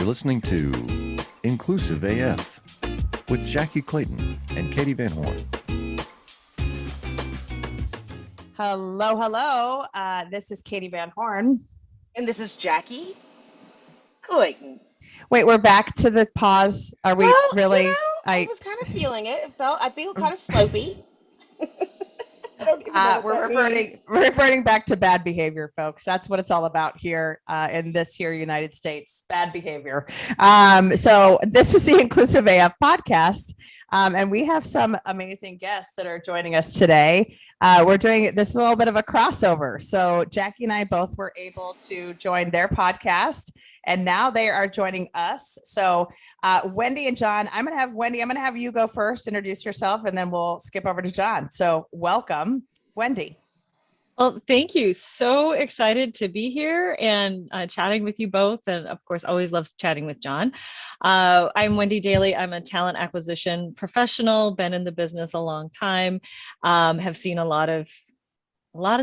You're listening to Inclusive AF with Jackye Clayton and Katie Van Horn. Hello. This is Katie Van Horn. And this is Jackye Clayton. Wait, we're back to the pause. Are we really? You know, I was kind of feeling it. I feel kind of slopey. I don't even know what that means. We're referring back to bad behavior, folks. That's what it's all about here in this here United States. Bad behavior. So this is the Inclusive AF podcast. And we have some amazing guests that are joining us today. This is a little bit of a crossover. So Jackye and I both were able to join their podcast, and now they are joining us. So Wendy and Jon, I'm going to have you go first, introduce yourself, and then we'll skip over to Jon. So welcome, Wendy. Well, thank you. So excited to be here and chatting with you both. And of course, always loves chatting with Jon. I'm Wendy Dailey. I'm a talent acquisition professional, been in the business a long time, have seen a lot of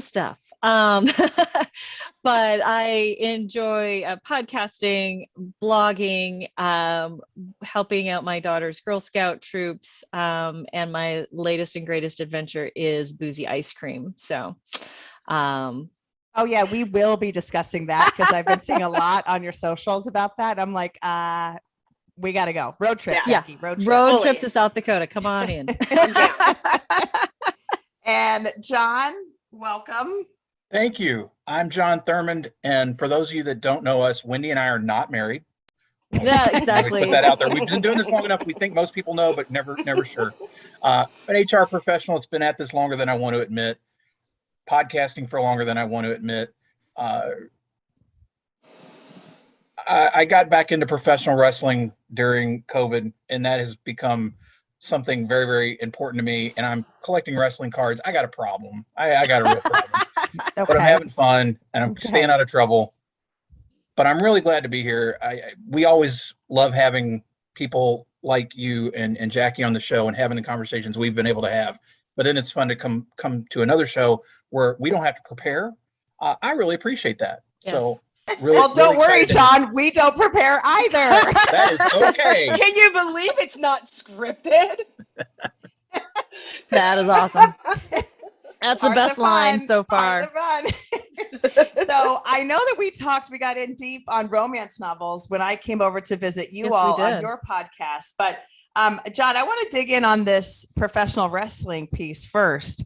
stuff. But I enjoy podcasting, blogging, helping out my daughter's Girl Scout troops. And my latest and greatest adventure is boozy ice cream. So, oh yeah, we will be discussing that because I've been seeing a lot on your socials about that. I'm like, we got to go. Road trip, Jackye. Road trip to South Dakota. Come on in. And Jon, welcome. Thank you. I'm Jon Thurmond, and for those of you that don't know us, Wendy and I are not married. Yeah, exactly. Put that out there. We've been doing this long enough. We think most people know, but never sure. An HR professional. It's been at this longer than I want to admit. Podcasting for longer than I want to admit. I got back into professional wrestling during COVID, and that has become something very, very important to me. And I'm collecting wrestling cards. I got a problem. I got a real problem. Okay. But I'm having fun, and I'm staying out of trouble. But I'm really glad to be here. We always love having people like you and Jackye on the show and having the conversations we've been able to have. But then it's fun to come to another show where we don't have to prepare. I really appreciate that. Yes. So really, well, don't worry, Jon. We don't prepare either. That is okay. Can you believe it's not scripted? That is awesome. That's the best line so far. So I know that we got in deep on romance novels when I came over to visit you all on your podcast. But Jon, I want to dig in on this professional wrestling piece first.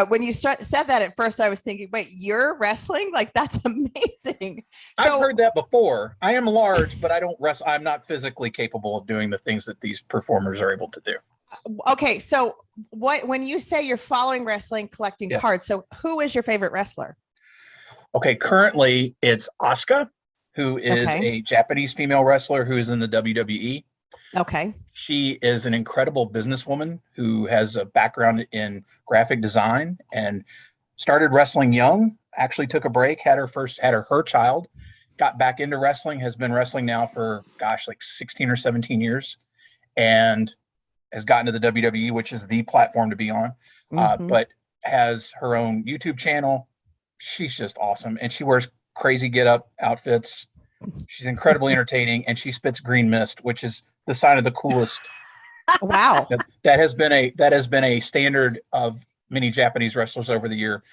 When you said that at first, I was thinking, wait, you're wrestling? Like, that's amazing. I've heard that before. I am large, but I don't wrestle. I'm not physically capable of doing the things that these performers are able to do. Okay, so when you say you're following wrestling, collecting cards, so who is your favorite wrestler? Okay, currently it's Asuka, who is a Japanese female wrestler who is in the WWE. Okay. She is an incredible businesswoman who has a background in graphic design and started wrestling young, actually took a break, had her child, got back into wrestling, has been wrestling now for, like 16 or 17 years, and has gotten to the WWE, which is the platform to be on, but has her own YouTube channel. She's just awesome. And she wears crazy get-up outfits. She's incredibly entertaining, and she spits green mist, which is the sign of the coolest. Wow. That has been a standard of many Japanese wrestlers over the year.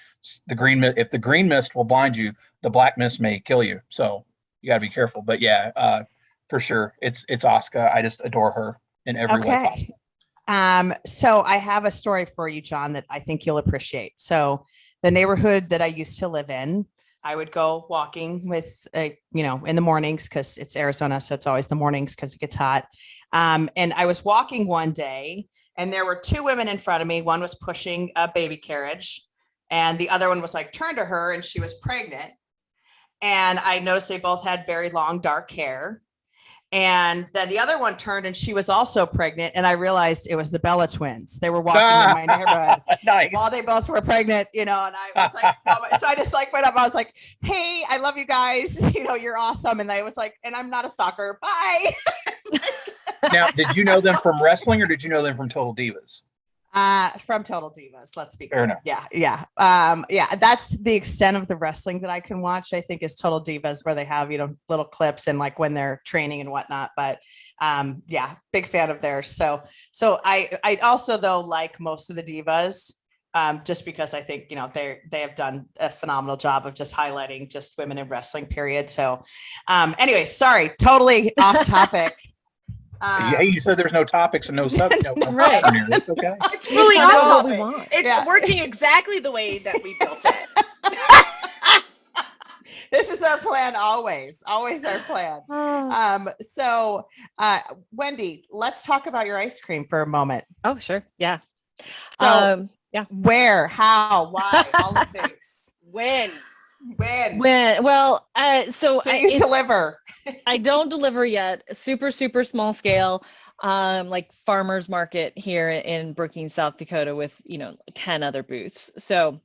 If the green mist will blind you, the black mist may kill you. So you got to be careful. But yeah, for sure, it's Asuka. I just adore her in every way possible. So I have a story for you, Jon, that I think you'll appreciate. So the neighborhood that I used to live in, I would go walking with, in the mornings because it's Arizona. So it's always the mornings because it gets hot. And I was walking one day and there were two women in front of me. One was pushing a baby carriage and the other one was like turned to her and she was pregnant. And I noticed they both had very long, dark hair. And then the other one turned and she was also pregnant. And I realized it was the Bella twins. They were walking in my neighborhood nice. While they both were pregnant, and I was like, so I just went up. I was like, hey, I love you guys. You're awesome. And I was like, and I'm not a stalker. Bye. Now, did you know them from wrestling or did you know them from Total Divas? From Total Divas, let's be Fair clear. enough. Yeah. That's the extent of the wrestling that I can watch. I think is Total Divas, where they have, little clips and like when they're training and whatnot. But big fan of theirs. So I also though like most of the divas, just because I think they have done a phenomenal job of just highlighting just women in wrestling, period. So anyway, sorry, totally off topic. Yeah, you said there's no topics and no subject. Right. That's okay. It's fully That's on what we topic. want. It's working exactly the way that we built it. This is our plan always our plan. So Wendy, let's talk about your ice cream for a moment. Oh, sure. Yeah. So yeah. Where, how, why, all the things. When? Well, so do you deliver? I don't deliver yet. Super, super small scale, like farmers market here in Brookings, South Dakota with, 10 other booths. So,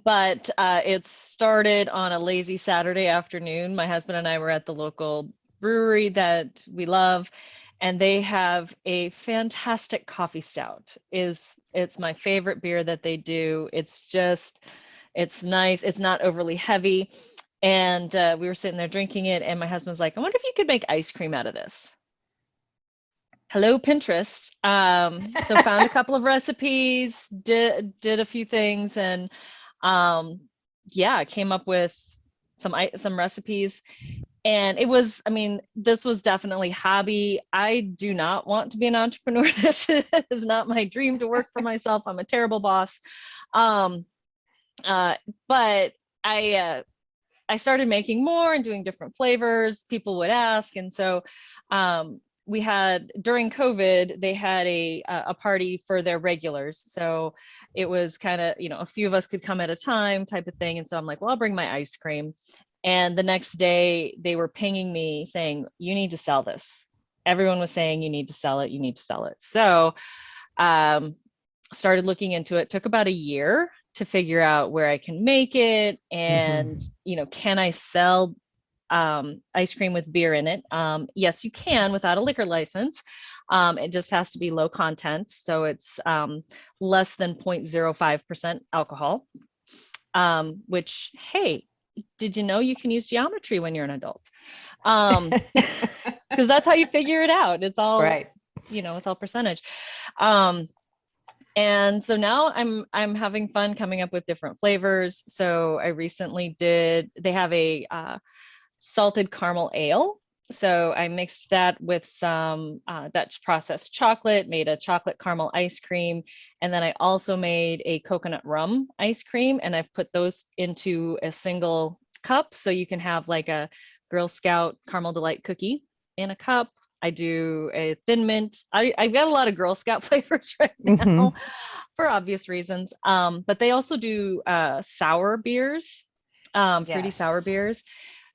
but it started on a lazy Saturday afternoon. My husband and I were at the local brewery that we love, and they have a fantastic coffee stout. It's my favorite beer that they do. It's nice. It's not overly heavy. And we were sitting there drinking it, and my husband's like, I wonder if you could make ice cream out of this. Hello, Pinterest. So found a couple of recipes, did a few things, and came up with some recipes. And it was, this was definitely hobby. I do not want to be an entrepreneur. This is not my dream to work for myself. I'm a terrible boss. But I started making more and doing different flavors. People would ask. And so we had, during COVID, they had a party for their regulars. So it was kind of, a few of us could come at a time type of thing. And so I'm like, well, I'll bring my ice cream. And the next day they were pinging me saying, you need to sell this. Everyone was saying, you need to sell it. You need to sell it. So started looking into it. Took about a year to figure out where I can make it. And, can I sell ice cream with beer in it? Yes, you can without a liquor license. It just has to be low content. So it's less than 0.05% alcohol, which, hey, did you know you can use geometry when you're an adult? Because that's how you figure it out. It's all right. It's all percentage. And so now I'm having fun coming up with different flavors. So I recently they have a salted caramel ale. So I mixed that with some Dutch processed chocolate, made a chocolate caramel ice cream. And then I also made a coconut rum ice cream, and I've put those into a single cup. So you can have like a Girl Scout caramel delight cookie in a cup. I do a thin mint. I've got a lot of Girl Scout flavors right now for obvious reasons. But they also do sour beers, fruity sour beers.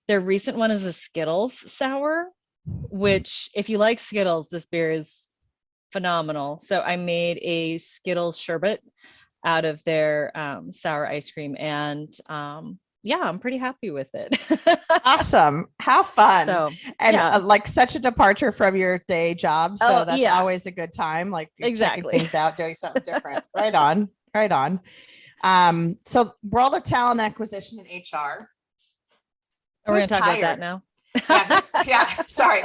Their recent one is a Skittles sour, which if you like Skittles, this beer is phenomenal. So I made a Skittles sherbet out of their sour ice cream, and I'm pretty happy with it. Awesome. How fun. So, like such a departure from your day job. So that's always a good time. Like checking things out, doing something different. Right on. So World of Talent Acquisition and HR. We're going to talk about that now. Sorry.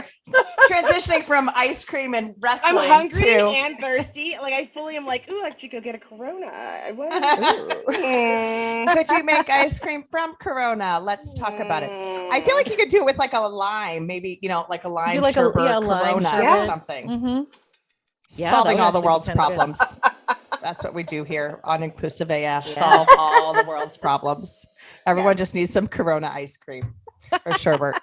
Transitioning from ice cream and wrestling. I'm hungry and thirsty. Like I fully am like, ooh, I should go get a Corona. Could you make ice cream from Corona? Let's talk about it. I feel like you could do it with like a lime, maybe, like a lime sherbet, Corona or something. Mm-hmm. Solving all the world's problems. That's what we do here on Inclusive AF. Solve all the world's problems. Everyone just needs some Corona ice cream or sherbet.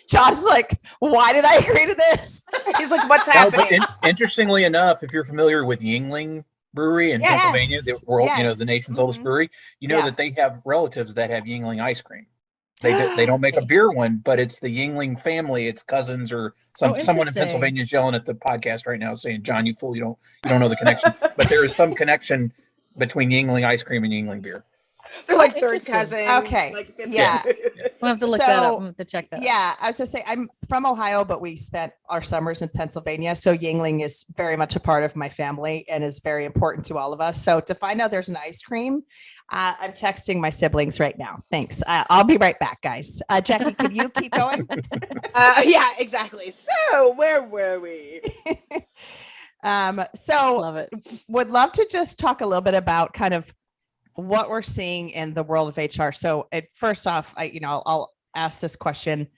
John's like, why did I agree to this? He's like, what's happening? Interestingly enough, if you're familiar with Yingling Brewery in Pennsylvania, the world, the nation's oldest brewery, that they have relatives that have Yingling ice cream. They don't make a beer one, but it's the Yingling family. It's cousins or someone in Pennsylvania is yelling at the podcast right now saying, John, you fool, you don't know the connection. But there is some connection between Yingling ice cream and Yingling beer. They're like third Interesting. cousin. Okay. Like Yeah. We'll have to look that up. So, We'll have to check that out. Yeah, I was gonna say I'm from Ohio, but we spent our summers in Pennsylvania. So Yingling is very much a part of my family and is very important to all of us. So to find out there's an ice cream, I'm texting my siblings right now. Thanks. I'll be right back, guys. Jackye, could you keep going? Yeah, exactly. So where were we? So Love it. would love to just talk a little bit about kind of what we're seeing in the world of HR. So first off, I'll ask this question.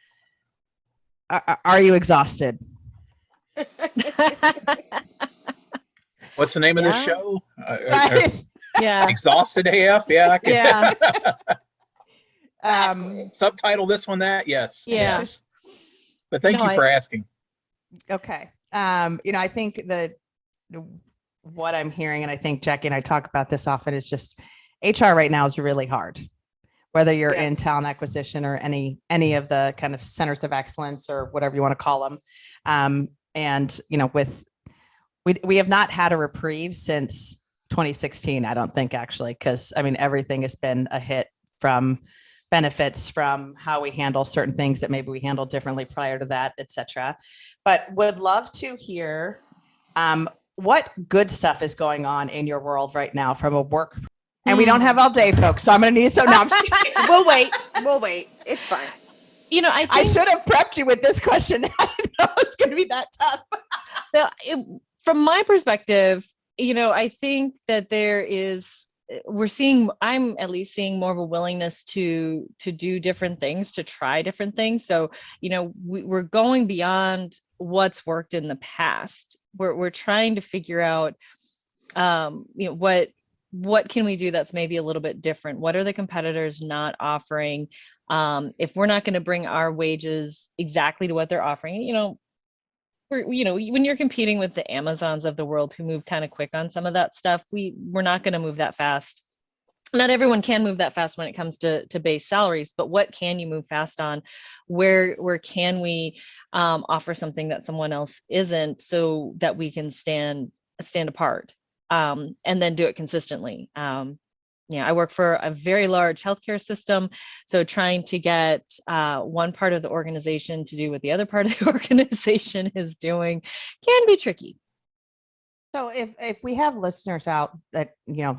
Are you exhausted? What's the name of this Yeah. show? Right. Yeah. Exhausted AF. Yeah. I can Yeah. Exactly. subtitle this one that. Yes. Yeah. Yes. But thank No, you for asking. Okay. I think that what I'm hearing, and I think Jackye and I talk about this often, is just HR right now is really hard. Whether you're Yeah. in talent acquisition or any of the kind of centers of excellence or whatever you want to call them. We have not had a reprieve since 2016, I don't think, actually, because everything has been a hit, from benefits, from how we handle certain things that maybe we handled differently prior to that, etc. But would love to hear what good stuff is going on in your world right now from a work. And we don't have all day, folks, so I'm going to need no, I'm just kidding. We'll wait. We'll wait. It's fine. I should have prepped you with this question. I didn't know it's going to be that tough. From my perspective, I think that I'm at least seeing more of a willingness to do different things, to try different things. So, we're going beyond what's worked in the past. We're trying to figure out, what can we do that's maybe a little bit different? What are the competitors not offering? If we're not going to bring our wages exactly to what they're offering, when you're competing with the Amazons of the world who move kind of quick on some of that stuff, we're not going to move that fast. Not everyone can move that fast when it comes to base salaries, but what can you move fast on? Where can we offer something that someone else isn't, so that we can stand apart, and then do it consistently? I work for a very large healthcare system, so trying to get one part of the organization to do what the other part of the organization is doing can be tricky. So if we have listeners out that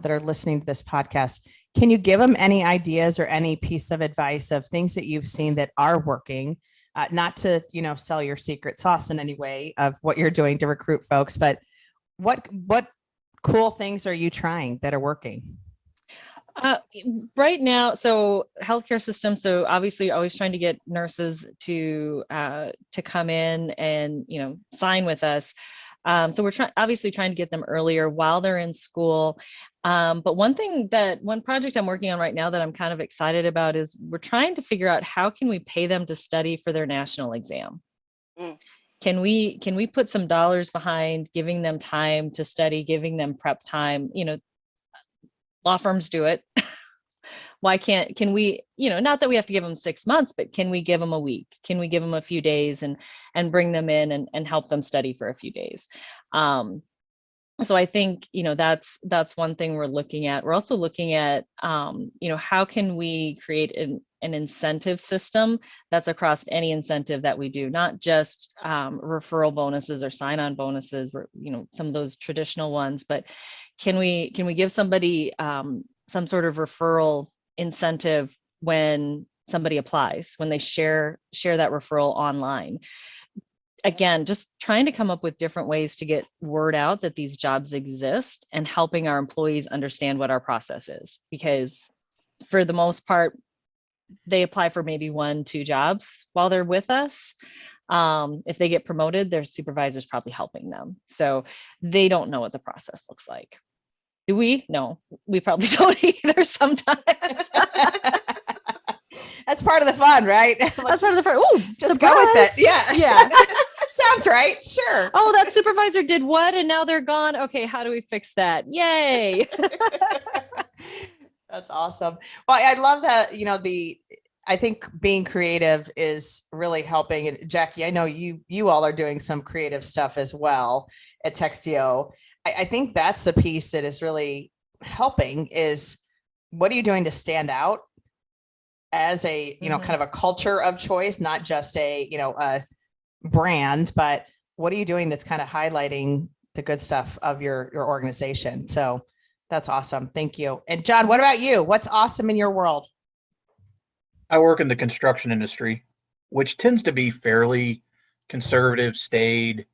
are listening to this podcast, can you give them any ideas or any piece of advice of things that you've seen that are working? Not to sell your secret sauce in any way of what you're doing to recruit folks, but what cool things are you trying that are working? Right now, so healthcare system. So obviously, always trying to get nurses to come in and sign with us. So we're obviously trying to get them earlier while they're in school. But one project I'm working on right now that I'm kind of excited about is we're trying to figure out how can we pay them to study for their national exam. Can we put some dollars behind giving them time to study, giving them prep time? Law firms do it. Why can we, not that we have to give them 6 months, but can we give them a week? Can we give them a few days and bring them in and help them study for a few days? So I think, that's one thing we're looking at. We're also looking at, how can we create an incentive system that's across any incentive that we do, not just referral bonuses or sign-on bonuses, some of those traditional ones, but can we give somebody some sort of referral incentive when somebody applies, when they share that referral online? Again, just trying to come up with different ways to get word out that these jobs exist and helping our employees understand what our process is, because for the most part, they apply for maybe 1-2 jobs while they're with us. If they get promoted, their supervisor's probably helping them. So they don't know what the process looks like. Do we? No, we probably don't either sometimes. That's part of the fun, right? That's part of the fun. Ooh, just surprise. go with it. Yeah. Yeah. Sounds right. Sure. Oh, that supervisor did what? And now they're gone. Okay, how do we fix that? Yay. That's awesome. Well, I love that, I think being creative is really helping. And Jackye, I know you all are doing some creative stuff as well at Textio. I think that's the piece that is really helping, is what are you doing to stand out as a, kind of a culture of choice, not just a, a brand, but what are you doing that's kind of highlighting the good stuff of your organization? So that's awesome. Thank you. And Jon, what about you? What's awesome in your world? I work in the construction industry, which tends to be fairly conservative, staid.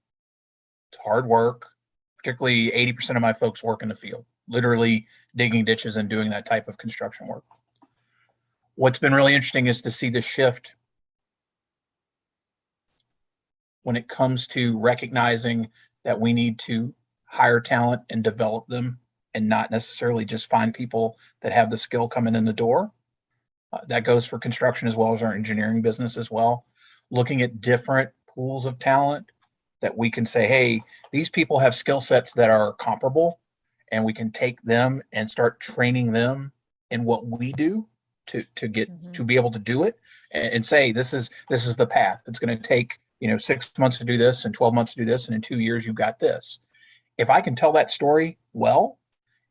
It's hard work. Particularly 80% of my folks work in the field, literally digging ditches and doing that type of construction work. What's been really interesting is to see the shift when it comes to recognizing that we need to hire talent and develop them and not necessarily just find people that have the skill coming in the door. That goes for construction as well as our engineering business as well. Looking at different pools of talent that we can say, hey, these people have skill sets that are comparable, and we can take them and start training them in what we do to get to be able to do it, and say, this is the path. It's going to take 6 months to do this and 12 months to do this, and in 2 years you've got this. If I can tell that story well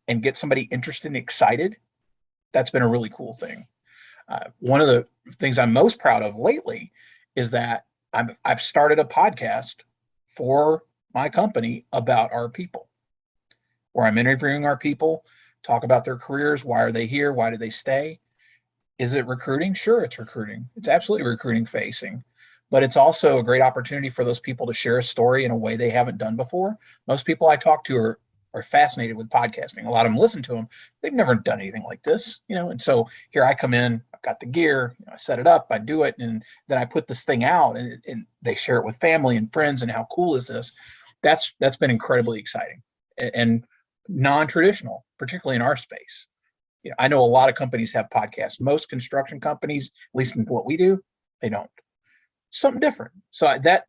and get somebody interested and excited, that's been a really cool thing. One of the things I'm most proud of lately is that I've started a podcast for my company about our people, where I'm interviewing our people, talk about their careers. Why are they here? Why do they stay? Is it recruiting? Sure, it's recruiting. It's absolutely recruiting facing, but it's also a great opportunity for those people to share a story in a way they haven't done before. Most people I talk to are fascinated with podcasting. A lot of them listen to them. They've never done anything like this, and so here I come in, I've got the gear, I set it up, I do it, and then I put this thing out, and they share it with family and friends, and how cool is this? That's been incredibly exciting and non-traditional, particularly in our space. I know a lot of companies have podcasts. Most construction companies, at least in what we do, they don't. Something different. So that,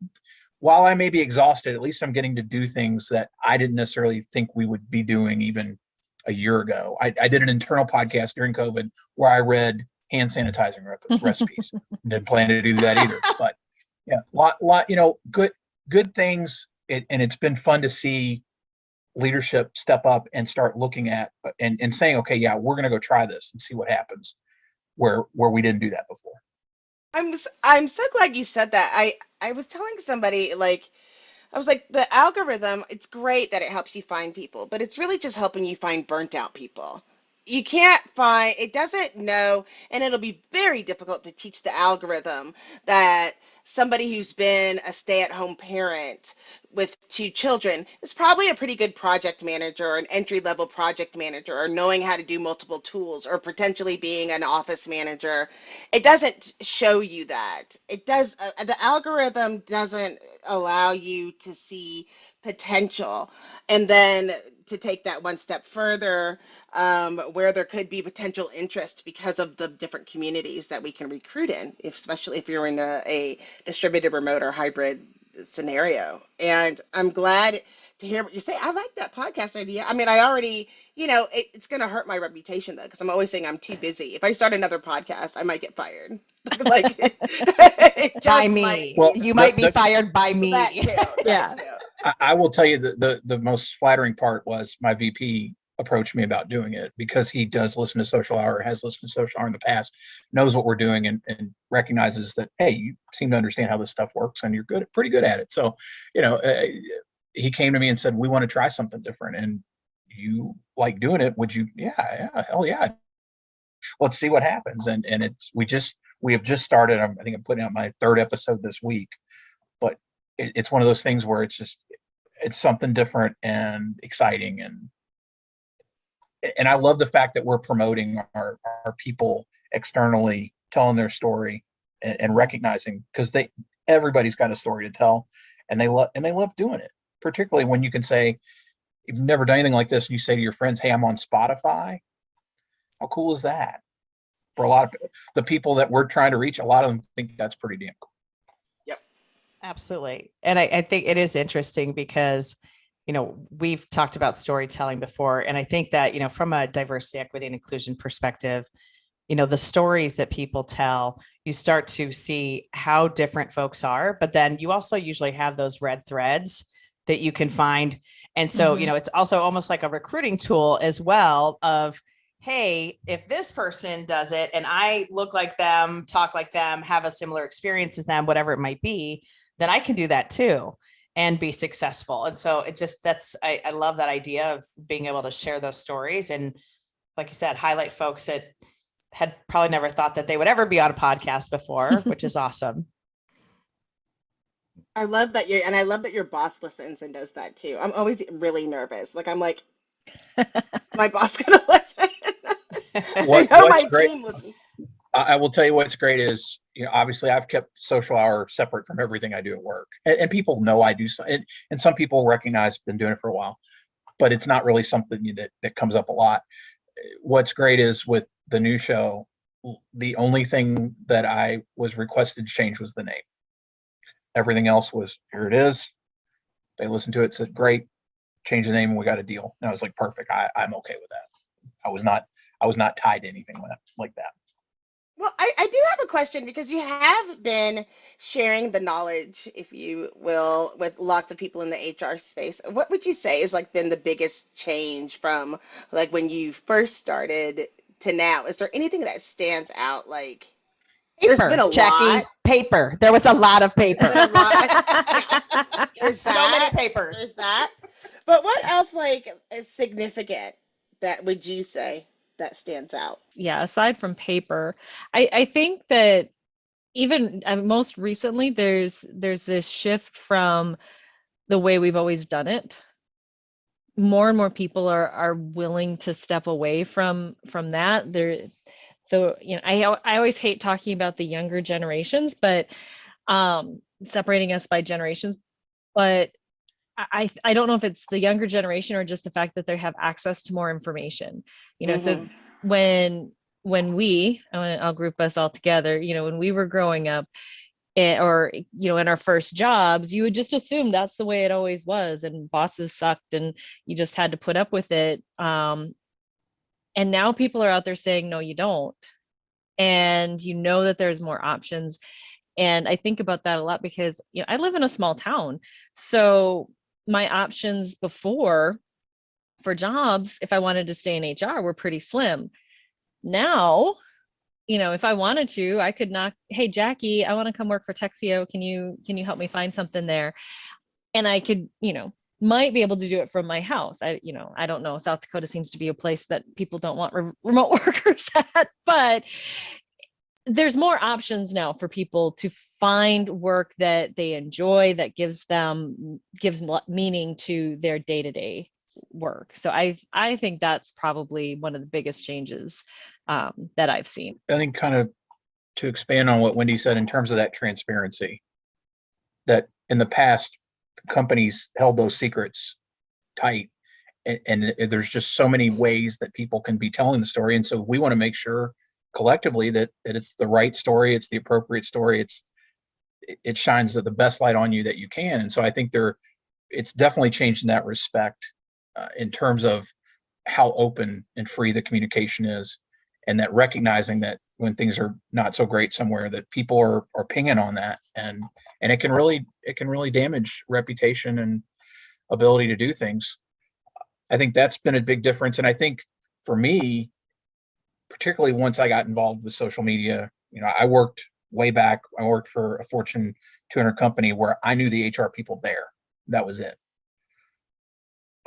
while I may be exhausted, at least I'm getting to do things that I didn't necessarily think we would be doing even a year ago. I did an internal podcast during COVID where I read hand sanitizing recipes. Didn't plan to do that either. But yeah, lot, good things. And it's been fun to see leadership step up and start looking at and saying, okay, yeah, we're going to go try this and see what happens where we didn't do that before. I'm so glad you said that. I was telling somebody, I was like, the algorithm, it's great that it helps you find people, but it's really just helping you find burnt out people. You can't find, it doesn't know, and it'll be very difficult to teach the algorithm that somebody who's been a stay-at-home parent with 2 children is probably a pretty good project manager or an entry-level project manager, or knowing how to do multiple tools, or potentially being an office manager. It doesn't show you that. It does. The algorithm doesn't allow you to see potential, and then to take that one step further, where there could be potential interest because of the different communities that we can recruit in, especially if you're in a distributed remote or hybrid scenario. And I'm glad to hear what you say. I like that podcast idea. I mean, I already, it's going to hurt my reputation though, because I'm always saying I'm too busy. If I start another podcast, I might get fired. By me. Well, you might be fired by me. That too. Yeah. I will tell you the most flattering part was my VP approached me about doing it, because he does listen to Social Hour, has listened to Social Hour in the past, knows what we're doing, and recognizes that, hey, you seem to understand how this stuff works and you're pretty good at it. So, he came to me and said, we want to try something different, and you like doing it. Would you? Yeah, hell yeah. Let's see what happens. And we have just started. I think I'm putting out my 3rd episode this week, but it's one of those things where it's something different and exciting, and I love the fact that we're promoting our people externally, telling their story and recognizing, because everybody's got a story to tell, and they love doing it, particularly when you can say, you've never done anything like this, and you say to your friends, hey, I'm on Spotify. How cool is that? For a lot of the people that we're trying to reach, a lot of them think that's pretty damn cool. Yep. Absolutely. And I think it is interesting because, we've talked about storytelling before. And I think that, from a diversity, equity, and inclusion perspective, the stories that people tell, you start to see how different folks are, but then you also usually have those red threads that you can find. And so, it's also almost like a recruiting tool as well of, hey, if this person does it and I look like them, talk like them, have a similar experience as them, whatever it might be, then I can do that too and be successful. And so it just, I love that idea of being able to share those stories. And like you said, highlight folks that had probably never thought that they would ever be on a podcast before, which is awesome. I love that I love that your boss listens and does that too. I'm always really nervous. Like I'm like, my boss gonna listen. I know my team listens. I will tell you what's great is, obviously I've kept social hour separate from everything I do at work, and people know I do. And some people recognize I've been doing it for a while, but it's not really something that comes up a lot. What's great is with the new show, the only thing that I was requested to change was the name. Everything else was, here it is. They listened to it, said, great, change the name, and we got a deal. And I was like, perfect. I'm okay with that. I was not tied to anything like that. Well, I do have a question because you have been sharing the knowledge, if you will, with lots of people in the HR space. What would you say is like been the biggest change from like when you first started to now? Is there anything that stands out? Like Paper, there's been a Jackye, lot. Paper. There was a lot of paper. There's been a lot. There's so that. many papers. There's that. But what else like is significant that would you say that stands out? Yeah, aside from paper, I think that even most recently there's this shift from the way we've always done it. More and more people are willing to step away from that. I always hate talking about the younger generations, but separating us by generations. But I don't know if it's the younger generation or just the fact that they have access to more information. So when I'll group us all together, when we were growing up, or in our first jobs, you would just assume that's the way it always was, and bosses sucked and you just had to put up with it. And now people are out there saying, no, you don't. And that there's more options. And I think about that a lot because I live in a small town. So my options before for jobs, if I wanted to stay in HR, were pretty slim. Now, if I wanted to, I could knock, hey, Jackye, I want to come work for Texio. Can you help me find something there? And I could, might be able to do it from my house. I don't know. South Dakota seems to be a place that people don't want remote workers at, but there's more options now for people to find work that they enjoy, that gives meaning to their day-to-day work. So I think that's probably one of the biggest changes that I've seen. I think kind of to expand on what Wendy said in terms of that transparency, that in the past, companies held those secrets tight. And there's just so many ways that people can be telling the story. And so we want to make sure collectively that it's the right story, it's the appropriate story, it shines the best light on you that you can. And so I think it's definitely changed in that respect, in terms of how open and free the communication is, and that recognizing that when things are not so great somewhere, that people are pinging on that, and it can really damage reputation and ability to do things. I think that's been a big difference. And I think for me, particularly once I got involved with social media, I worked way back. I worked for a Fortune 200 company where I knew the HR people there. That was it.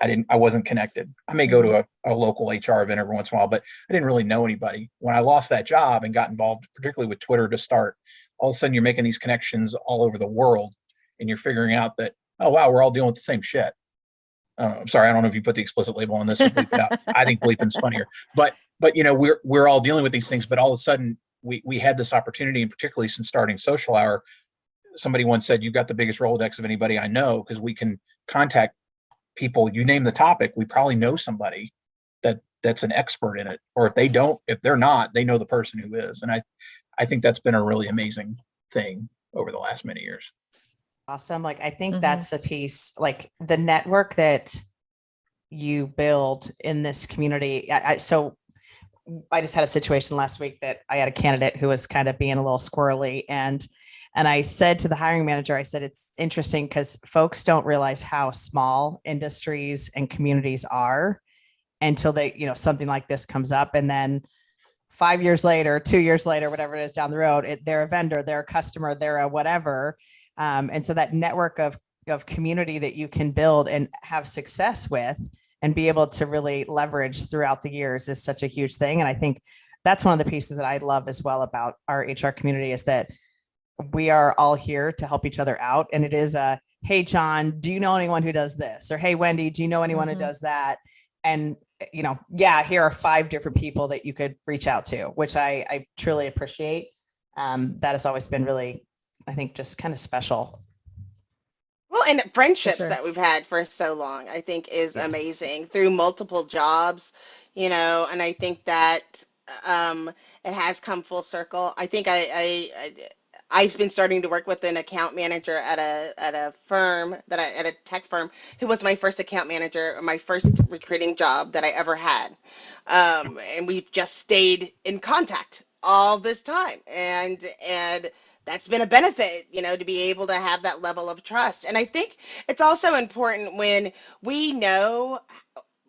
I wasn't connected. I may go to a local HR event every once in a while, but I didn't really know anybody. When I lost that job and got involved, particularly with Twitter to start, all of a sudden you're making these connections all over the world, and you're figuring out that, oh, wow, we're all dealing with the same shit. I'm sorry, I don't know if you put the explicit label on this or bleep it out. I think bleeping's funnier. But we're all dealing with these things, but all of a sudden we had this opportunity, and particularly since starting Social Hour, somebody once said, you've got the biggest Rolodex of anybody I know, because we can contact people. You name the topic, we probably know somebody that's an expert in it. Or if they're not, they know the person who is. And I think that's been a really amazing thing over the last many years. Awesome. Like, I think that's a piece, like the network that you build in this community. So I just had a situation last week that I had a candidate who was kind of being a little squirrely, and I said to the hiring manager, I said, it's interesting because folks don't realize how small industries and communities are. until they, something like this comes up. And then 5 years later, 2 years later, whatever it is down the road, they're a vendor, they're a customer, they're a whatever. And so that network of community that you can build and have success with and be able to really leverage throughout the years is such a huge thing. And I think that's one of the pieces that I love as well about our HR community, is that we are all here to help each other out. And it is a, hey, Jon, do you know anyone who does this? Or, hey, Wendy, do you know anyone who does that? And, here are 5 different people that you could reach out to, which I truly appreciate. That has always been really, I think, just kind of special. Well, and friendships Sure. that we've had for so long, I think is Yes. amazing through multiple jobs, and I think that it has come full circle. I think I've been starting to work with an account manager at a firm at a tech firm, who was my first account manager, my first recruiting job that I ever had. And we've just stayed in contact all this time. And that's been a benefit, to be able to have that level of trust. And I think it's also important when we know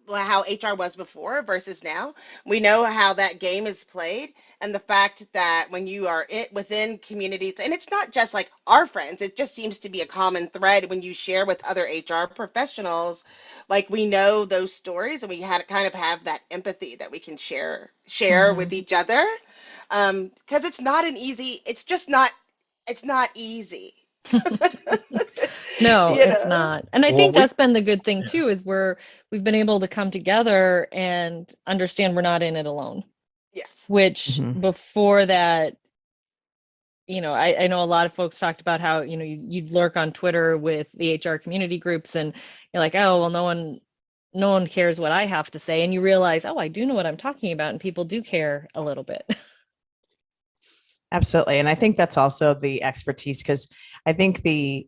how HR was before versus now. We know how that game is played, and the fact that when you are within communities, and it's not just like our friends, it just seems to be a common thread when you share with other HR professionals, like we know those stories, and we kind of have that empathy that we can share with each other, because it's not easy. No, You it's know? not. And I Well, think we- that's been the good thing too, is we've been able to come together and understand we're not in it alone, Yes. which Mhm. before that, I know a lot of folks talked about how, you'd lurk on Twitter with the HR community groups and you're like, oh, well, no one cares what I have to say. And you realize, oh, I do know what I'm talking about, and people do care a little bit. Absolutely. And I think that's also the expertise, because I think the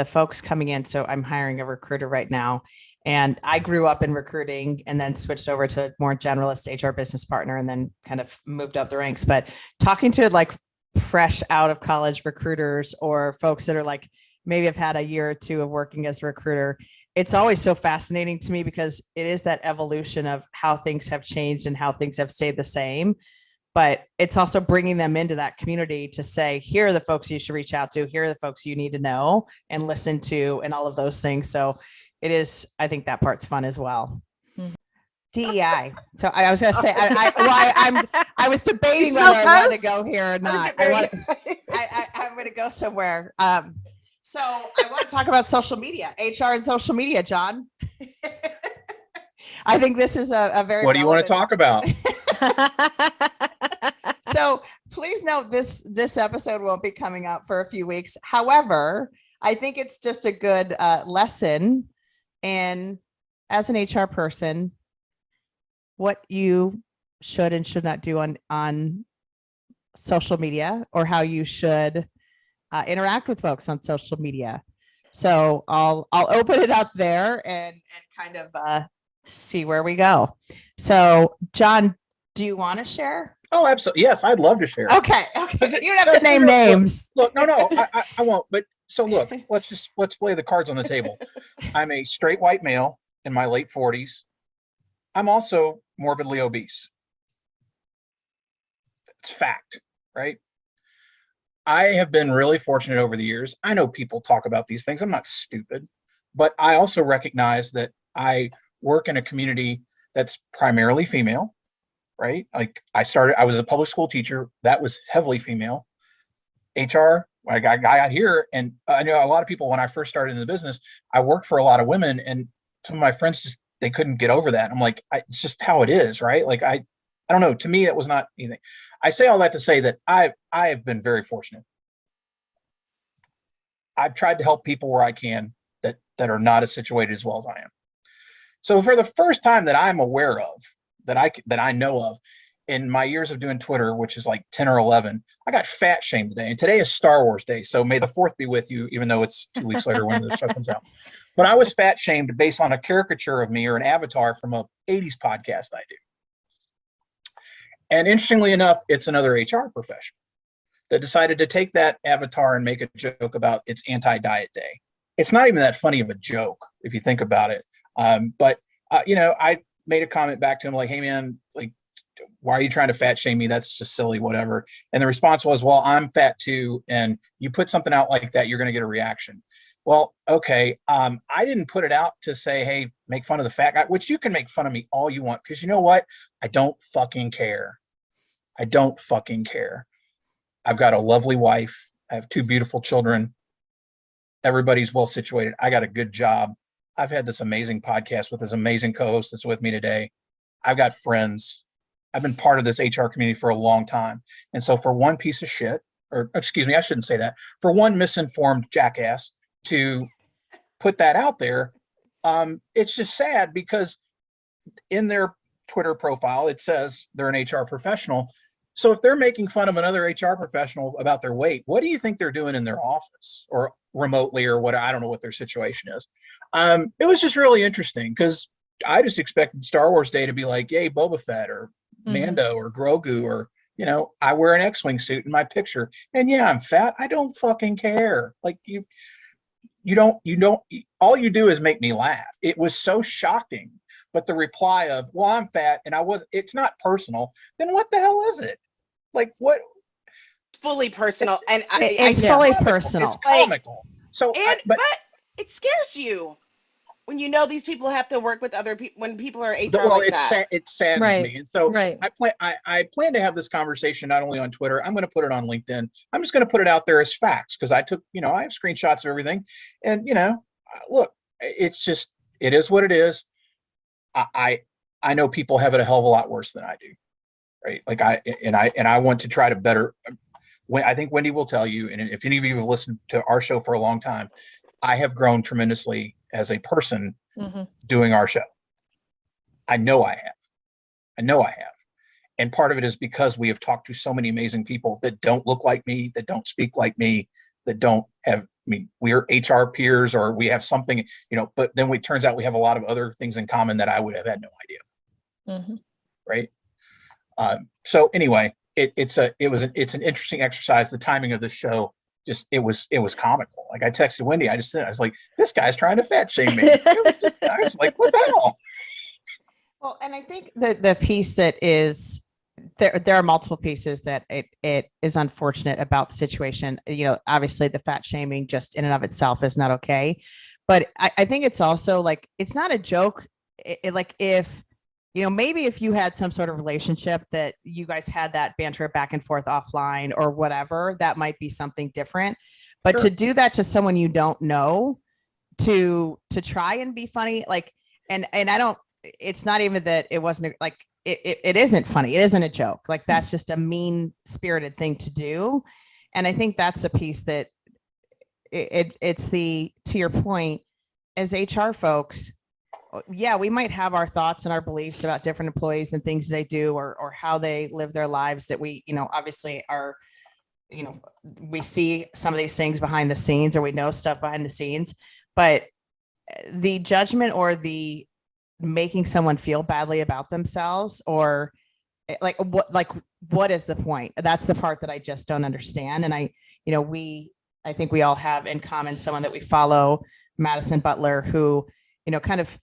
folks coming in, so I'm hiring a recruiter right now, and I grew up in recruiting and then switched over to more generalist HR business partner and then kind of moved up the ranks. But talking to like fresh out of college recruiters or folks that are like, maybe have had a year or two of working as a recruiter, it's always so fascinating to me, because it is that evolution of how things have changed and how things have stayed the same. But it's also bringing them into that community to say, here are the folks you should reach out to. Here are the folks you need to know and listen to, and all of those things. So it is, I think that part's fun as well. Mhm. DEI. So I was going to say, I was debating smell whether I wanted to toast? go here or not. I'm going to go somewhere. So I want to talk about social media, HR and social media, Jon. I think this is a very What do you want to talk about? So please note this episode won't be coming out for a few weeks. However, I think it's just a good lesson, and as an HR person, what you should and should not do on social media, or how you should interact with folks on social media. So I'll open it up there and kind of see where we go. So Jon, do you want to share? Oh, absolutely. Yes, I'd love to share. Okay. You don't have to name names. Look, no, I won't. But so look, let's play the cards on the table. I'm a straight white male in my late 40s. I'm also morbidly obese. It's fact, right? I have been really fortunate over the years. I know people talk about these things. I'm not stupid, but I also recognize that I work in a community that's primarily female, right? Like I was a public school teacher that was heavily female. HR, I got out here, and I know a lot of people when I first started in the business, I worked for a lot of women, and some of my friends they couldn't get over that. I'm like, it's just how it is, right? Like I don't know. To me, that was not anything. I say all that to say that I have been very fortunate. I've tried to help people where I can that are not as situated as well as I am. So for the first time that I'm aware of, that I know of, in my years of doing Twitter, which is like 10 or 11, I got fat shamed today. And today is Star Wars Day. So may the 4th be with you, even though it's 2 weeks later when the show comes out. But I was fat shamed based on a caricature of me or an avatar from a 80s podcast I do. And interestingly enough, it's another HR professional that decided to take that avatar and make a joke about it's anti-diet day. It's not even that funny of a joke if you think about it. But I made a comment back to him like, hey man, like, why are you trying to fat shame me? That's just silly, whatever. And the response was, well, I'm fat too. And you put something out like that, you're going to get a reaction. Well, okay. I didn't put it out to say, hey, make fun of the fat guy, which you can make fun of me all you want. Cause you know what? I don't fucking care. I don't fucking care. I've got a lovely wife. I have 2 beautiful children. Everybody's well situated. I got a good job. I've had this amazing podcast with this amazing co-host that's with me today. I've got friends. I've been part of this HR community for a long time. And so for one piece of shit, or excuse me, I shouldn't say that, for one misinformed jackass to put that out there, it's just sad because in their Twitter profile, it says they're an HR professional. So if they're making fun of another HR professional about their weight, what do you think they're doing in their office or remotely or what? I don't know what their situation is. It was just really interesting because I just expected Star Wars Day to be like, yay, Boba Fett or Mando or Grogu or, you know, I wear an X-Wing suit in my picture. And yeah, I'm fat. I don't fucking care. Like you don't, all you do is make me laugh. It was so shocking. But the reply of, well, I'm fat and it's not personal. Then what the hell is it? Like what? Fully personal. And it's I fully get it. personal. It's comical. So, but it scares you when you know these people have to work with other people when people are HR well, like that. It saddens Right. me. And so Right. I plan to have this conversation not only on Twitter. I'm going to put it on LinkedIn. I'm just going to put it out there as facts because I took, you know, I have screenshots of everything. And, you know, look, it's just, it is what it is. I know people have it a hell of a lot worse than I do. Right. Like I want to try to better. When I think Wendy will tell you, and if any of you have listened to our show for a long time, I have grown tremendously as a person doing our show. I know I have. And part of it is because we have talked to so many amazing people that don't look like me, that don't speak like me, that don't have, I mean, we're HR peers or we have something, you know, but then it turns out we have a lot of other things in common that I would have had no idea. Right. So anyway, it's an interesting exercise. The timing of the show, just, it was comical. Like I texted Wendy, I was like, this guy's trying to fat shame me. I was like, what the hell? Well, and I think that the piece that is there are multiple pieces that it is unfortunate about the situation. You know, obviously the fat shaming just in and of itself is not okay. But I think it's also like, it's not a joke. Like if, you know, maybe if you had some sort of relationship that you guys had that banter back and forth offline or whatever, that might be something different. But to do that to someone you don't know, to try and be funny, like, and I don't, it's not even that it wasn't like, it isn't funny. It isn't a joke. Like that's just a mean spirited thing to do. And I think that's a piece that it's to your point, as HR folks, yeah, we might have our thoughts and our beliefs about different employees and things they do or how they live their lives that we, you know, obviously are, you know, we see some of these things behind the scenes or we know stuff behind the scenes, but the judgment or the making someone feel badly about themselves or what is the point? That's the part that I just don't understand. And I think we all have in common someone that we follow, Madison Butler, who, you know, kind of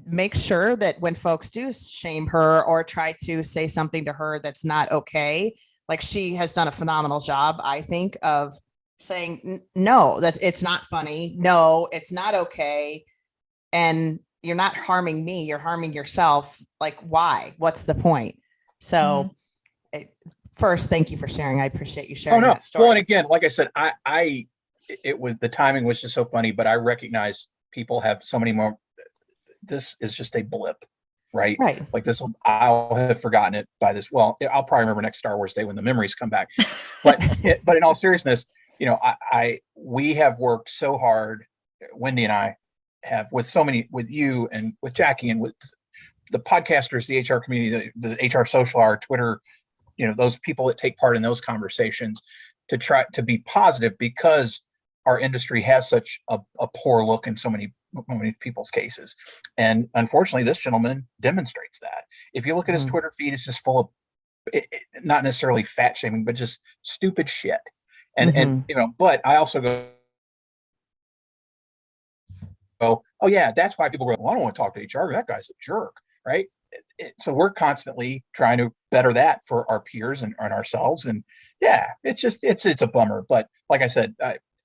makes sure that when folks do shame her or try to say something to her that's not okay, like she has done a phenomenal job, I think, of saying, no, that it's not funny. No, it's not okay. And you're not harming me, you're harming yourself. Like, why? What's the point? So first, thank you for sharing. I appreciate you sharing that story. Well, and again, like I said, it was, the timing was just so funny, but I recognize people have so many more. This is just a blip, right? Right. Like this, I'll have forgotten it by this. Well, I'll probably remember next Star Wars Day when the memories come back. But in all seriousness, you know, we have worked so hard. Wendy and I have with you and with Jackye and with the podcasters, the HR community, the HR social hour, Twitter, you know, those people that take part in those conversations to try to be positive because our industry has such a poor look in so many people's cases. And unfortunately, this gentleman demonstrates that. If you look at his Twitter feed, it's just full of not necessarily fat shaming, but just stupid shit. And you know, but I also go, oh yeah, that's why people go, well, I don't want to talk to HR. That guy's a jerk, right? so we're constantly trying to better that for our peers and ourselves. And yeah, it's a bummer. But like I said,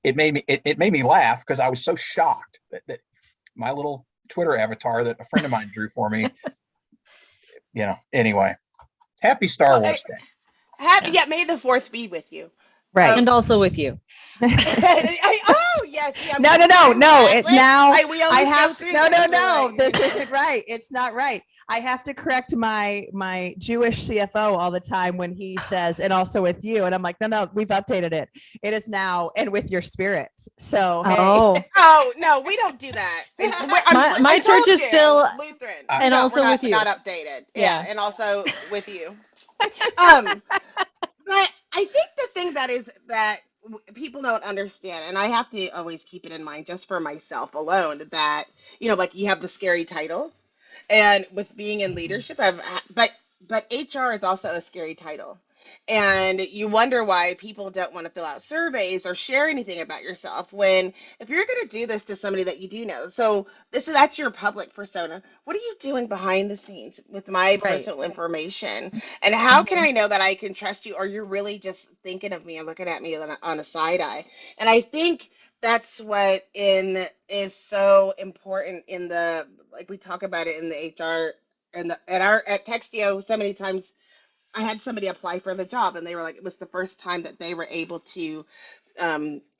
it made me laugh because I was so shocked that my little Twitter avatar that a friend of mine drew for me, anyway, happy Star Well, Wars Day. Yeah, may the fourth be with you. Right. And also with you. Oh yes. Yeah, No. We always I have go to, through no. this, right. This isn't right. It's not right. I have to correct my Jewish CFO all the time when he says, and also with you. And I'm like, no, we've updated it. It is now, and with your spirit. So, hey. Oh no, we don't do that. My church is still Lutheran, and also we're not, with you. not updated. Yeah. And also with you. But I think the thing that people don't understand, and I have to always keep it in mind just for myself alone, that like you have the scary title, and with being in leadership, but HR is also a scary title, and you wonder why people don't want to fill out surveys or share anything about yourself when if you're going to do this to somebody that you do know, so that's your public persona. What are you doing behind the scenes with my personal information, and how can I know that I can trust you, or you're really just thinking of me and looking at me on a side eye? And I think that's what is so important in the, like we talk about it in the HR and at Textio. So many times I had somebody apply for the job and they were like, it was the first time that they were able to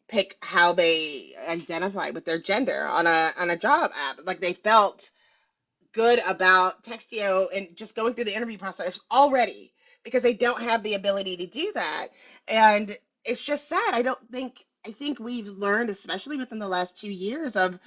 pick how they identify with their gender on a job app. Like they felt good about Textio and just going through the interview process already because they don't have the ability to do that. And it's just sad. I think we've learned, especially within the last 2 years, of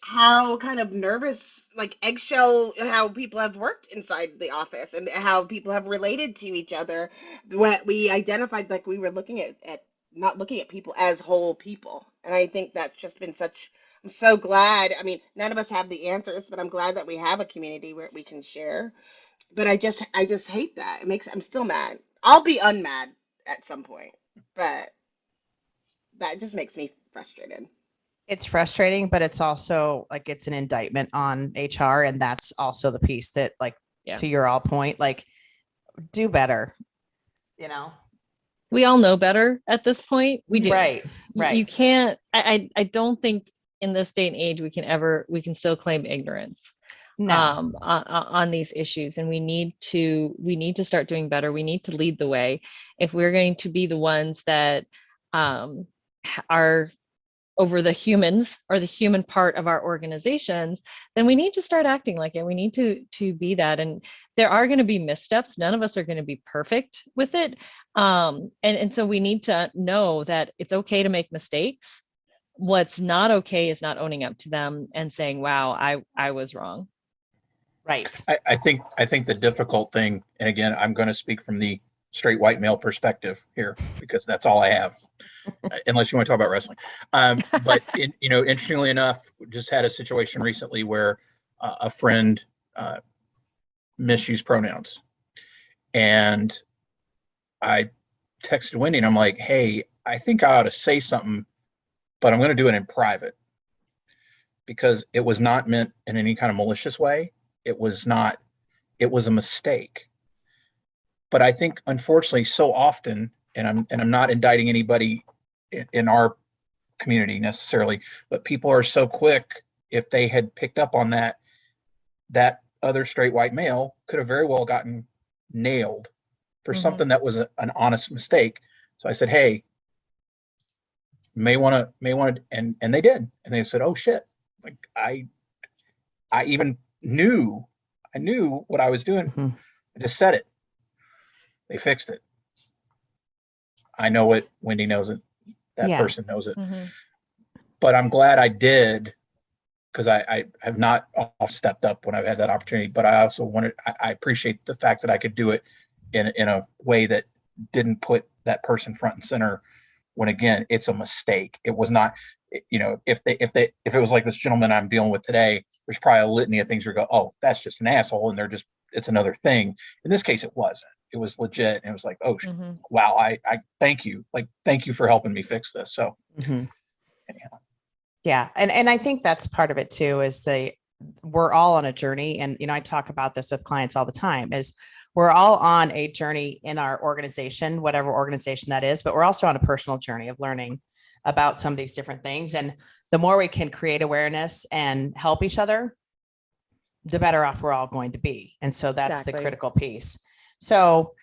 how kind of nervous, like eggshell, how people have worked inside the office and how people have related to each other. What we identified, like we were looking at not looking at people as whole people. And I think that's just been I'm so glad. I mean, none of us have the answers, but I'm glad that we have a community where we can share. But I just hate that. I'm still mad. I'll be unmad at some point, but that just makes me frustrated. It's frustrating, but it's also like it's an indictment on HR. And that's also the piece that, like, to your all point, like, do better, We all know better at this point. We do. Right. You can't, I don't think in this day and age we can still claim ignorance on these issues. And we need to start doing better. We need to lead the way. If we're going to be the ones that are over the humans or the human part of our organizations, then we need to start acting like it. We need to be that. And there are going to be missteps. None of us are going to be perfect with it. And so we need to know that it's okay to make mistakes. What's not okay is not owning up to them and saying, wow, I was wrong. Right. I think the difficult thing, and again, I'm going to speak from the straight white male perspective here because that's all I have, unless you want to talk about wrestling. But interestingly enough, just had a situation recently where a friend misused pronouns, and I texted Wendy and I'm like, hey, I think I ought to say something, but I'm going to do it in private because it was not meant in any kind of malicious way. It was a mistake. But I think, unfortunately, so often, and I'm not indicting anybody in our community necessarily, but people are so quick. If they had picked up on that other straight white male could have very well gotten nailed for something that was an honest mistake. So I said, hey, may want to, and they did, and they said, oh shit, like I even knew what I was doing. I just said it. They fixed it. I know it. Wendy knows it. That person knows it. But I'm glad I did, because I have not stepped up when I've had that opportunity. But I also I appreciate the fact that I could do it in a way that didn't put that person front and center. When again, it's a mistake. It was not. If it was like this gentleman I'm dealing with today, there's probably a litany of things where you go, oh, that's just an asshole, and it's another thing. In this case, it wasn't. It was legit, and it was like, oh, wow, I thank you, thank you for helping me fix this. So, anyhow. Yeah, and I think that's part of it too. Is we're all on a journey. And, I talk about this with clients all the time is we're all on a journey in our organization, whatever organization that is, but we're also on a personal journey of learning about some of these different things. And the more we can create awareness and help each other, the better off we're all going to be. And so that's the critical piece. So,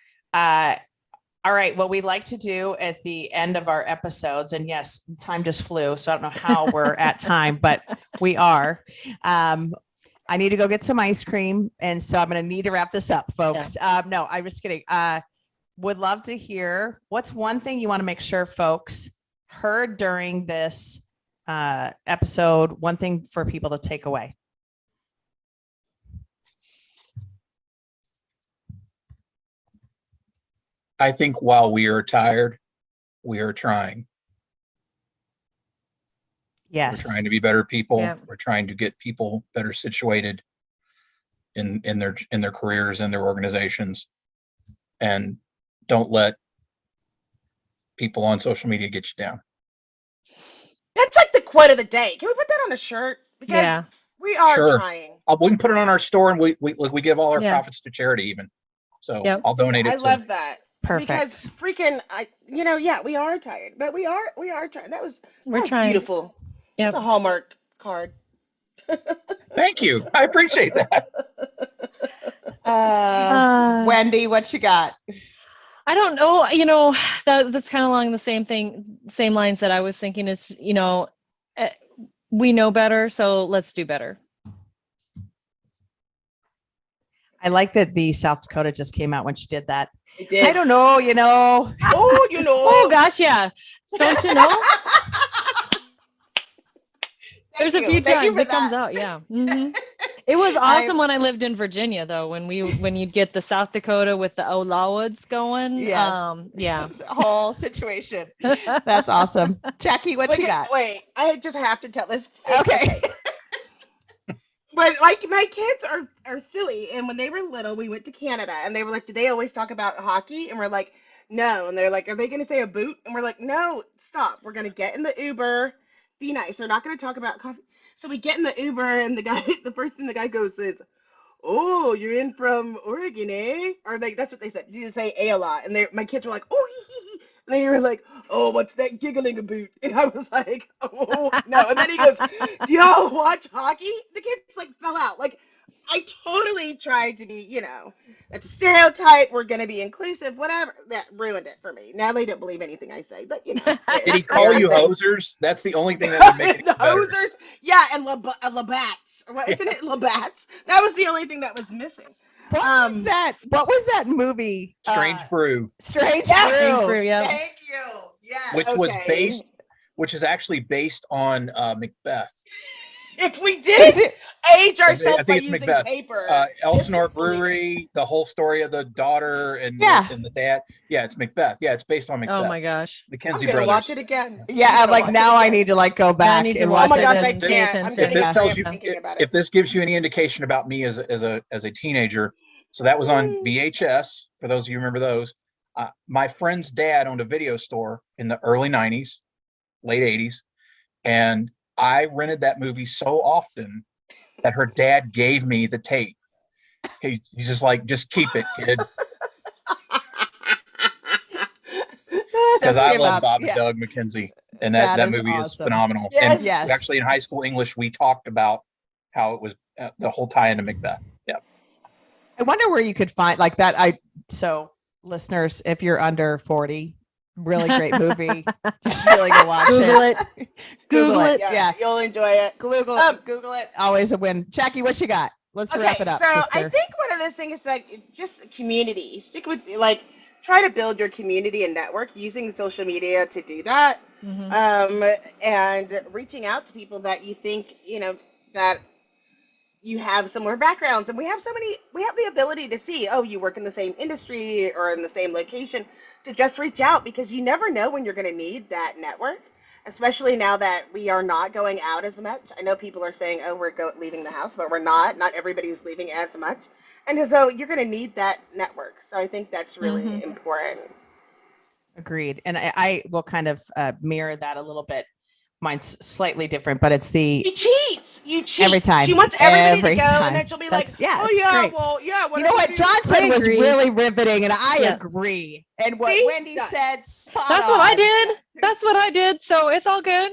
all right, what we like to do at the end of our episodes, and yes, time just flew, so I don't know how we're at time, but we are. I need to go get some ice cream, and so I'm going to need to wrap this up, folks. No, I'm just kidding. Would love to hear what's one thing you want to make sure folks heard during this episode, one thing for people to take away. I think while we are tired, we are trying. Yes. We're trying to be better people. Yeah. We're trying to get people better situated in their careers and their organizations. And don't let people on social media get you down. That's like the quote of the day. Can we put that on a shirt? Because we are Sure. trying. We can put it on our store, and we give all our Yeah. profits to charity even. So Yep. I'll donate it. I love that. Perfect. Because freaking, we are tired, but we are trying. That was trying. beautiful. Yep. It's a Hallmark card. Thank you. I appreciate that. Wendy, what you got? I don't know. That's kind of along the same lines that I was thinking is, we know better, so let's do better. I like that the South Dakota just came out when she did that. It did. I don't know, Oh, Oh gosh, yeah. Don't you know? There's a few times it comes out. Yeah. Mm-hmm. It was awesome when I lived in Virginia, though, when you'd get the South Dakota with the Olawoods going. Yes. Yeah. It's a whole situation. That's awesome. Jackye, what you got? Wait, I just have to tell this. Okay. But like my kids are silly, and when they were little, we went to Canada, and they were like, "Do they always talk about hockey?" And we're like, "No." And they're like, "Are they going to say a boot?" And we're like, "No, stop. We're going to get in the Uber. Be nice. They're not going to talk about coffee." So we get in the Uber, and the first thing the guy goes is, "Oh, you're in from Oregon, eh?" Or like that's what they said. You say "a" lot, and my kids were like, "Oh, hee hee," and they were like, "Oh, what's that giggling about?" And I was like, "Oh no!" And then he goes, "Do y'all watch hockey?" The kids like fell out. Like I totally tried to be, that's a stereotype. We're gonna be inclusive, whatever. That ruined it for me. Now they don't believe anything I say, but Did he call you hosers? That's the only thing that would make it the better. hosers, yeah, and Labatt's. Or what isn't it? Labatt's. That was the only thing that was missing. What was that movie? Strange Brew. Strange Yeah. Brew. Strange Brew, yeah. Thank you. Yes. Which is actually based on Macbeth. If we didn't age I ourselves think by it's using Macbeth. paper. Elsinore Brewery, the whole story of the daughter and the dad. Yeah, it's Macbeth. Yeah, it's based on Macbeth. Oh my gosh. Mackenzie I'm gonna brothers. watch it again. Yeah, I'm like now I need to like go back need to and watch watch Oh my it. gosh, I and pay can't. I'm attention. getting If this tells I'm you, thinking about it. if this gives you any indication about me as a teenager, so that was on VHS. For those of you who remember those, my friend's dad owned a video store in the early '90s, late '80s, and I rented that movie so often that her dad gave me the tape. He's just like, just keep it, kid. Because I love Bob and Doug McKenzie, and that movie is phenomenal. Yes. And actually, in high school English, we talked about how it was the whole tie into Macbeth. Yeah. I wonder where you could find like that. So listeners, if you're under 40, really great movie. You should really go watch it. Google it. Yeah, you'll enjoy it. Google it. Always a win. Jackye, what you got? Let's wrap it up. So sister. I think one of those things is like just community. Stick with try to build your community and network using social media to do that. Mm-hmm. And reaching out to people that you think, that you have similar backgrounds. And we have the ability to see, oh, you work in the same industry or in the same location, to just reach out because you never know when you're going to need that network, especially now that we are not going out as much. I know people are saying, oh, we're leaving the house, but we're not. Not everybody's leaving as much. And so you're going to need that network. So I think that's really important. Agreed. And I will kind of mirror that a little bit. Mine's slightly different, but it's the She cheats. You cheat. every time. She wants everybody Every to go, time. and then she'll be like, That's- yeah, "Oh it's yeah, great. well, yeah." You know what John said I was agree. really riveting, and I Yeah. agree. And what See? Wendy Done. said, spot That's what I on. did. That's what I did. So it's all good.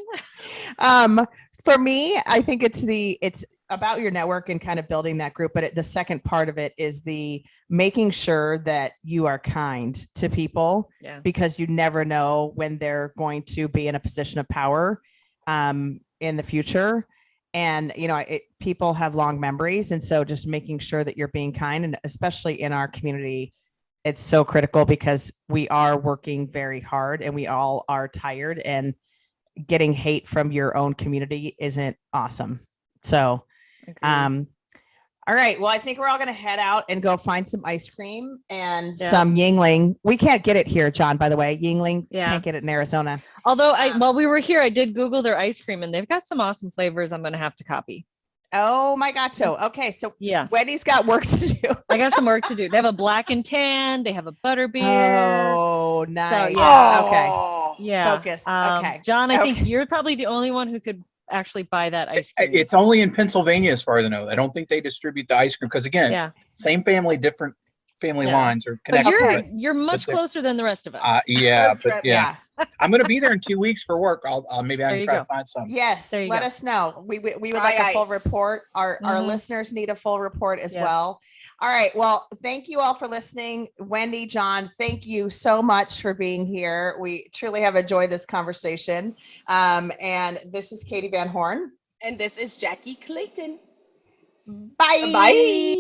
For me, I think it's about your network and kind of building that group. But the second part of it is the making sure that you are kind to people, Yeah. because you never know when they're going to be in a position of power in the future. And, people have long memories. And so just making sure that you're being kind, and especially in our community, it's so critical because we are working very hard and we all are tired, and getting hate from your own community isn't awesome. So, Agreed. all right. Well, I think we're all going to head out and go find some ice cream and Yeah. some Yingling. We can't get it here, John, by the way. Yingling Yeah. can't get it in Arizona. Although while we were here, I did Google their ice cream and they've got some awesome flavors I'm going to have to copy. Oh my God. So, okay. So Yeah. Wendy's got work to do. I got some work to do. They have a black and tan. They have a butterbeer. Oh, nice. yeah. Okay. Oh. Yeah. Focus. Okay. John, I think Okay. you're probably the only one who could actually buy that ice cream. It's only in Pennsylvania, as far as I know. I don't think they distribute the ice cream because, again, Yeah. same family, different family Yeah. lines are But connected. Okay. you're much they're- closer than the rest of us. Yeah, Road but trip. yeah, I'm going to be there in 2 weeks for work. I'll maybe I There can you try go. to find some. Yes, There you let go. us know. We would Aye, like a full aye. report. Our Mhm. listeners need a full report as Yeah. well. All right. Well, thank you all for listening. Wendy, John, thank you so much for being here. We truly have enjoyed this conversation. And this is Katie Van Horn. And this is Jackye Clayton. Bye. Bye.